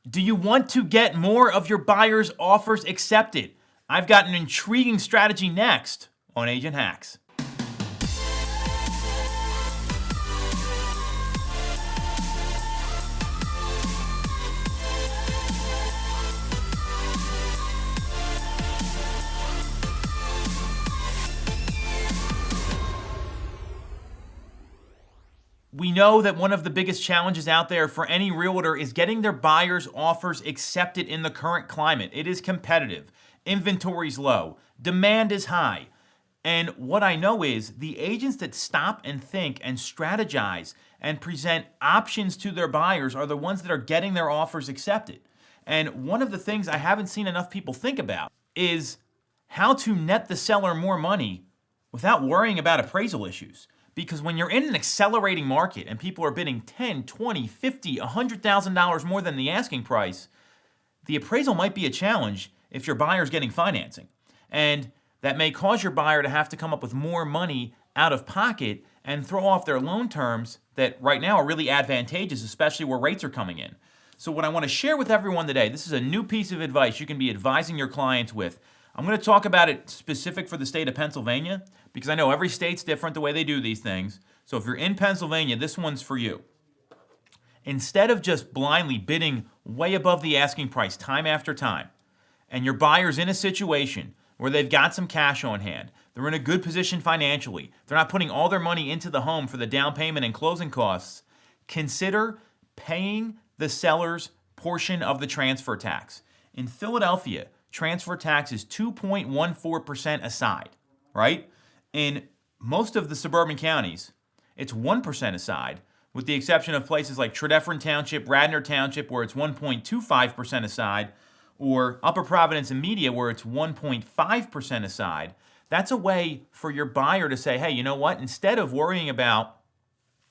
Do you want to get more of your buyers' offers accepted? I've got an intriguing strategy next on Agent Hacks. We know that one of the biggest challenges out there for any realtor is getting their buyers' offers accepted in the current climate. It is competitive. Inventory's low. Demand is high. And what I know is the agents that stop and think and strategize and present options to their buyers are the ones that are getting their offers accepted. And one of the things I haven't seen enough people think about is how to net the seller more money without worrying about appraisal issues. Because when you're in an accelerating market and people are bidding $10, $20, $50, $100,000 more than the asking price, the appraisal might be a challenge if your buyer's getting financing. And that may cause your buyer to have to come up with more money out of pocket and throw off their loan terms that right now are really advantageous, especially where rates are coming in. So what I want to share with everyone today, this is a new piece of advice you can be advising your clients with. I'm going to talk about it specific for the state of Pennsylvania because I know every state's different the way they do these things. So if you're in Pennsylvania, this one's for you. Instead of just blindly bidding way above the asking price time after time, and your buyer's in a situation where they've got some cash on hand, they're in a good position financially, they're not putting all their money into the home for the down payment and closing costs, consider paying the seller's portion of the transfer tax. In Philadelphia, transfer tax is 2.14% aside, right? In most of the suburban counties, it's 1% aside, with the exception of places like Tredyffrin Township, Radnor Township, where it's 1.25% aside, or Upper Providence and Media, where it's 1.5% aside. That's a way for your buyer to say, hey, you know what? Instead of worrying about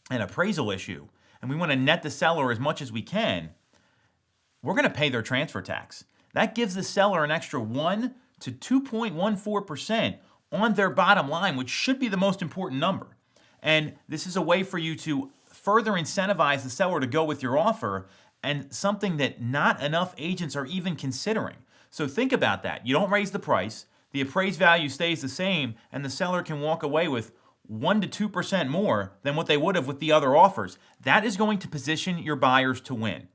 an appraisal issue, and we want to net the seller as much as we can, we're going to pay their transfer tax. That gives the seller an extra 1 to 2.14% on their bottom line, which should be the most important number. And this is a way for you to further incentivize the seller to go with your offer, and something that not enough agents are even considering. So think about that. You don't raise the price, the appraised value stays the same, and the seller can walk away with 1 to 2% more than what they would have with the other offers. That is going to position your buyers to win.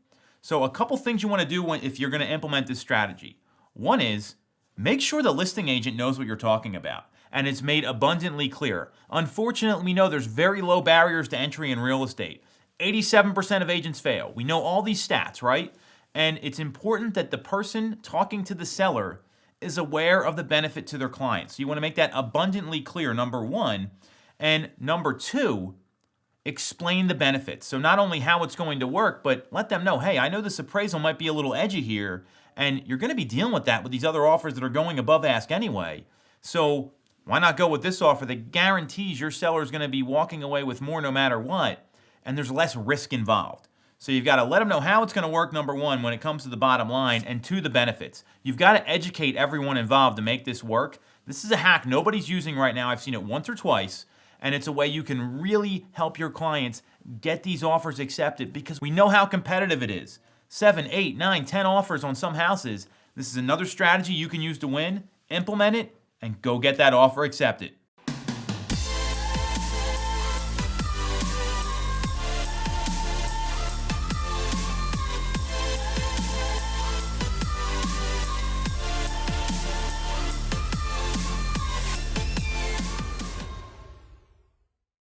So a couple things you want to do if you're going to implement this strategy. One is make sure the listing agent knows what you're talking about and it's made abundantly clear. Unfortunately, we know there's very low barriers to entry in real estate. 87% of agents fail. We know all these stats, right? And it's important that the person talking to the seller is aware of the benefit to their client. So you want to make that abundantly clear, number one. And number two, explain the benefits. So not only how it's going to work, but let them know, hey, I know this appraisal might be a little edgy here, and you're going to be dealing with that with these other offers that are going above ask anyway. So why not go with this offer that guarantees your seller is going to be walking away with more no matter what, and there's less risk involved. So you've got to let them know how it's going to work, number one, when it comes to the bottom line, and two, the benefits. You've got to educate everyone involved to make this work. This is a hack nobody's using right now. I've seen it once or twice, and it's a way you can really help your clients get these offers accepted because we know how competitive it is. 7, 8, 9, 10 offers on some houses. This is another strategy you can use to win. Implement it and go get that offer accepted.